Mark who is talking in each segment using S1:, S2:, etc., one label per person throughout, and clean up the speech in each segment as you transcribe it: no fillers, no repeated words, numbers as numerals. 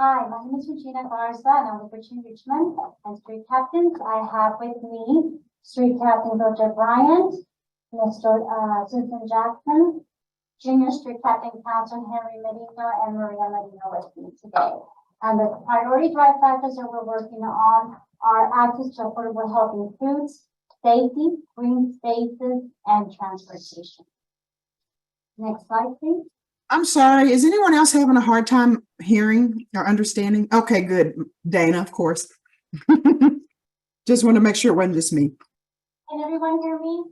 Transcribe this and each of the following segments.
S1: Hi, my name is Regina Garza, and I'm with Richmond and Street Captains. I have with me Street Captain Roger Bryant, Mr. Susan Jackson, Junior Street Captain Council Henry Medina, and Maria Medina with me today. And the priority drive factors that we're working on are access to affordable health and foods, safety, green spaces, and transportation. Next slide, please.
S2: I'm sorry, is anyone else having a hard time hearing or understanding? Okay, good. Dana, of course. Just want to make sure it wasn't just me.
S1: Can everyone hear me?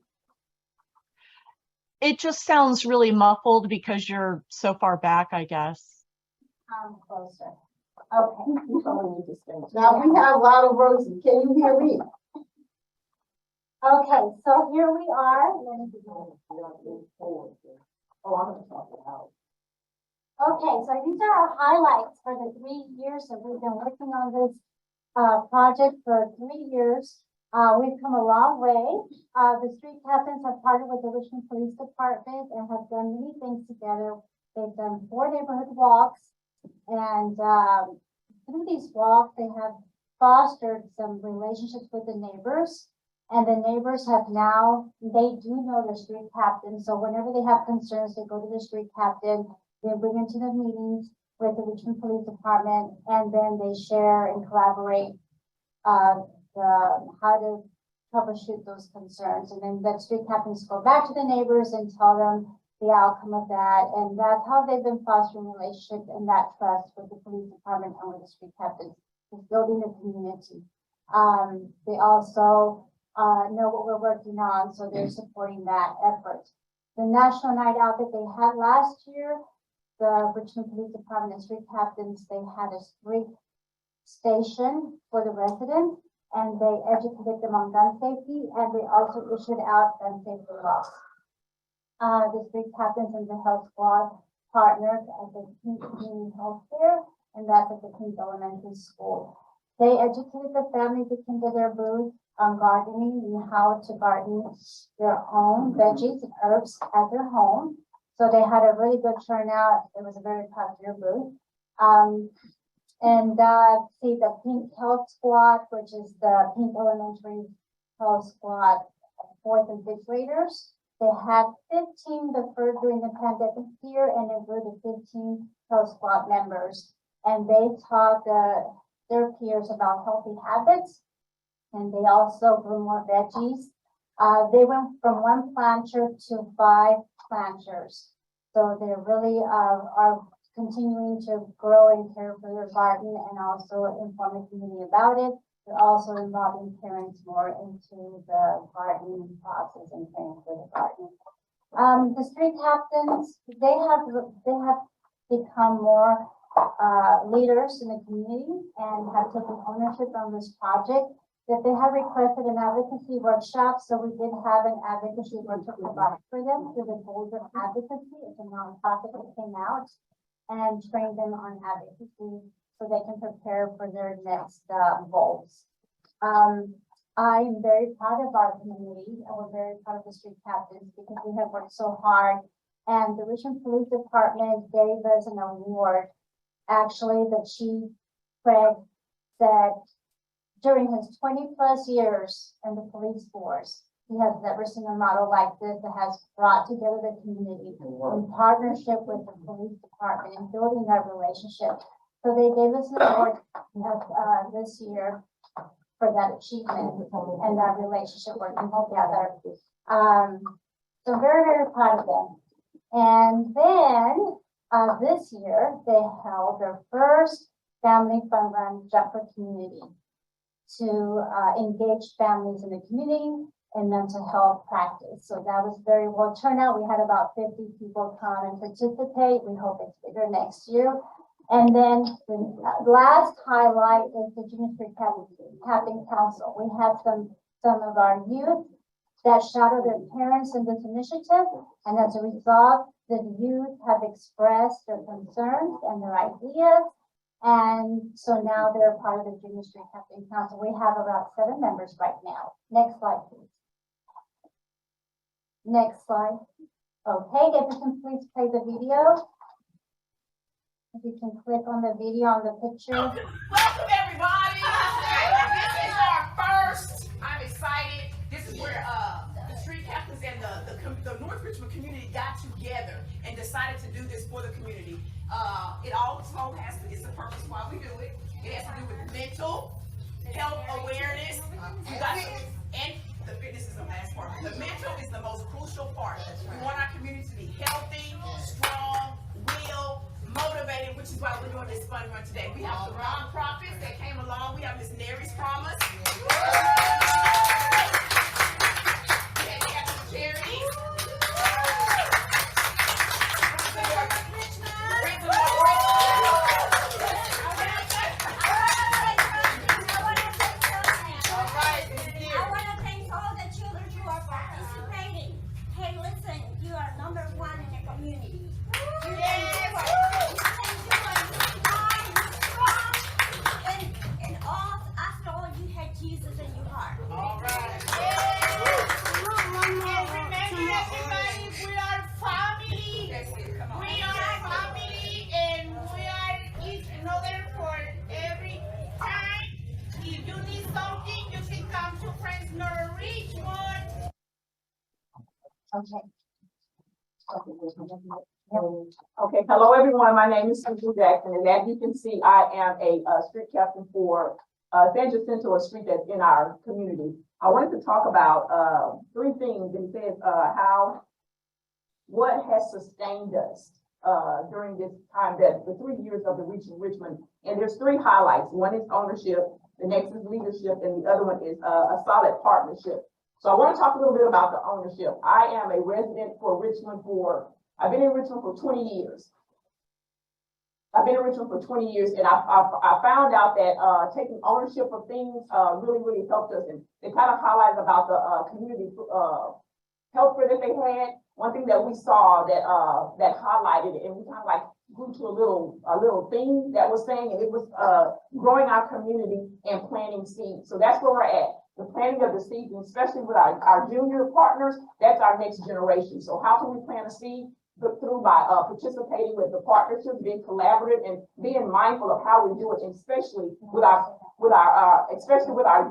S3: It just sounds really muffled because you're so far back, I guess.
S1: Closer. Okay.
S4: Now we have a lot of Rosie. Can you hear me?
S1: Okay, so here we are. Okay, so these are our highlights for the 3 years that we've been working on this project for 3 years. We've come a long way. The street captains have partnered with the Richmond Police Department and have done many things together. They've done 4 neighborhood walks, and through these walks, they have fostered some relationships with the neighbors. And the neighbors have now, they do know the street captain. So whenever they have concerns, they go to the street captain. They bring into the meetings with the Richmond Police Department, and then they share and collaborate how to troubleshoot those concerns. And then the street captains go back to the neighbors and tell them the outcome of that. And that's how they've been fostering relationships and that trust with the police department and with the street captains, is building the community. They also know what we're working on, so they're supporting that effort. The National Night Out that they had last year, the Richmond Police Department and street captains, they had a street station for the residents, and they educated them on gun safety, and they also issued out gun safety laws. The street captains and the health squad partnered at the Pink Community Health Fair, and that's at the Pink Elementary School. They educated the families that came to their booth on gardening and how to garden their own veggies and herbs at their home. So they had a really good turnout. It was a very popular booth. See the Pink Health Squad, which is the Pink Elementary Health Squad, 4th and 5th graders. They had 15 during the pandemic year, and it grew to 15 Health Squad members. And they taught their peers about healthy habits, and they also grew more veggies. They went from 1 planter to 5 planters. So they really are continuing to grow and care for their garden and also inform the community about it. They're also involving parents more into the gardening process and caring for the garden. The street captains, they have become more leaders in the community and have taken ownership on this project. That they have requested an advocacy workshop, so we did have an advocacy workshop for them through the Boulder Advocacy. It's a nonprofit that came out and trained them on advocacy so they can prepare for their next goals. I'm very proud of our community, and we're very proud of the street captains because we have worked so hard. And the Richmond Police Department gave us an award. Actually, the chief, Craig, said during his 20+ years in the police force, he has never seen a model like this that has brought together the community in partnership with the police department and building that relationship. So they gave us an award this year for that achievement and that relationship working together. So very, very proud of them. And then this year, they held their first family fun run Jump for Community to engage families in the community and mental health practice. So that was very well turned out. We had about 50 people come and participate. We hope it's bigger next year. And then the last highlight is the Junior Street Captain Council. We had some of our youth that shadowed their parents in this initiative. And as a result, the youth have expressed their concerns and their ideas. And so now they're part of the Junior Street Captain Council. We have about 7 members right now. Next slide, please. Next slide. Okay, Gibson, please play the video. If you can click on the video on the picture.
S5: Welcome everybody. This is our first. I'm excited. This is where the street captains and the North Richmond community got together and decided to do this for the community. It also has to, it's the purpose why we do it. It has to do with mental health awareness. You got and the fitness is the last part. The mental is the most crucial part. We want our community to be healthy, strong, will, motivated, which is why we're doing this fun run today. We have some nonprofits that came along. We have Miss Mary's Promise. We have some charities.
S6: I want to thank all the children who are participating. Hey, listen, you are number one in the community. You can do it. And all, after all, you had Jesus in your heart.
S5: All right.
S6: And
S5: remember, everybody, we are family.
S6: That's it.
S5: Come on. We are family, and we are each another for every time. If you need something, you can come to Friends North Richmond.
S1: Okay.
S4: Okay, hello everyone. My name is Susan Jackson, and as you can see, I am a street captain for San Jacinto, a street that's in our community. I wanted to talk about three things. It says what has sustained us during this time, that the 3 years of the Reach in Richmond. And there's three highlights. One is ownership, the next is leadership, and the other one is a solid partnership. So I want to talk a little bit about the ownership. I am a resident for Richmond I've been in Richmond for 20 years. I've been in Richmond for 20 years, and I found out that taking ownership of things really helped us. And it kind of highlighted about the community health fair that they had. One thing that we saw that highlighted it, and we kind of like grew to a little thing that was saying, and it was growing our community and planting seeds. So that's where we're at. The planting of the seeds, and especially with our junior partners, that's our next generation. So how can we plant a seed? Through by participating with the partnerships, being collaborative, and being mindful of how we do it, especially with our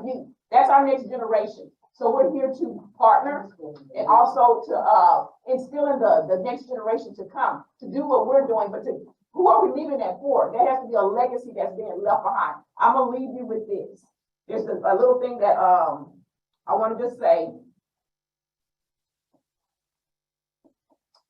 S4: youth. That's our next generation. So we're here to partner and also to instill in the next generation to come to do what we're doing. But who are we leaving that for? There has to be a legacy that's being left behind. I'm gonna leave you with this. There's a little thing that I want to just say.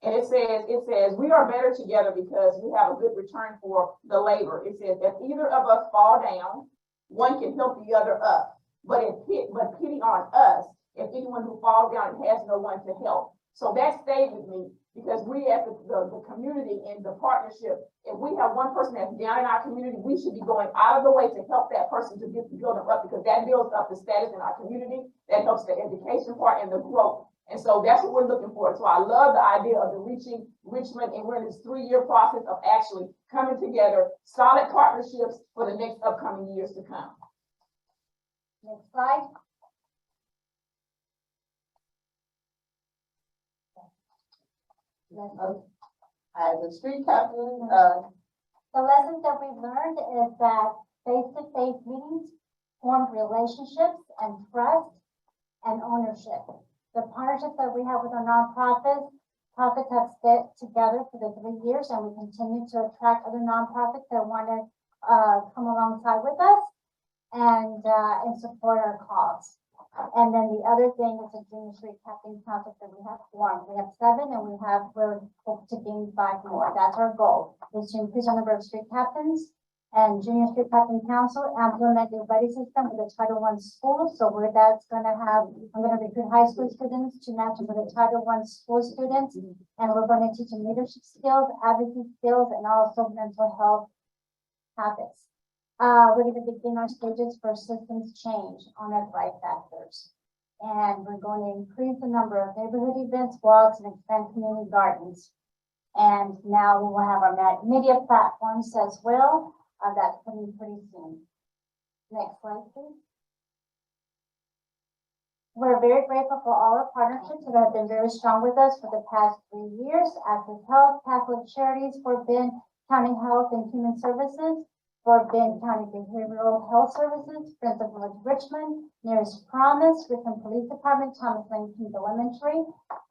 S4: And it says, we are better together because we have a good return for the labor. It says, if either of us fall down, one can help the other up. But pity on us if anyone who falls down has no one to help. So that stayed with me because we as the community and the partnership, if we have one person that's down in our community, we should be going out of the way to help that person to build them up, because that builds up the status in our community. That helps the education part and the growth. And so that's what we're looking for. So I love the idea of the Reaching Richmond, and we're in this 3-year process of actually coming together, solid partnerships for the next upcoming years to come.
S1: Next slide.
S4: As a street captain,
S1: The lessons that we've learned is that face-to-face meetings form relationships and trust and ownership. The partnerships that we have with our nonprofits have stayed together for the 3 years, and we continue to attract other nonprofits that want to come alongside with us and support our cause. And then the other thing is the Junior Street Captain Council that we have formed. We have 7, and we're hoping to gain 5 more. That's our goal, is to increase the number of street captains and Junior Street Captain Council, implement the buddy system with the Title I schools. So that's going to have, I'm going to recruit high school students to match with the Title I school students. And we're going to teach them leadership skills, advocacy skills, and also mental health habits. We're going to begin our stages for systems change on our Thrive Factors. And we're going to increase the number of neighborhood events, walks, and expand community gardens. And now we will have our media platforms as well. That's coming pretty soon. Next slide, please. We're very grateful for all our partnerships that have been very strong with us for the past 3 years. Access Health, Catholic Charities, Forbidden County Health and Human Services, for Benton County Behavioral Health Services, Friends of Village Richmond, Nearest Promise, Richmond Police Department, Thomas Lane King Elementary.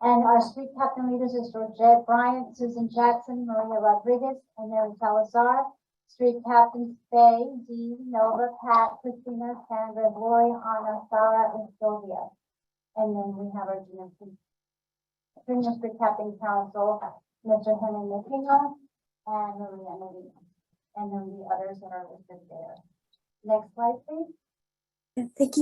S1: And our street captain leaders is Georgette Bryant, Susan Jackson, Maria Rodriguez, and Mary Salazar. Street captains Faye, Dee, Nova, Pat, Christina, Sandra, Gloria, Anna, Sarah, and Sylvia. And then we have our Junior Street Captain Council, Mr. Henry McKinnon, and Maria Medina. And then the others that are listed there. Next slide, please.
S7: Thank you.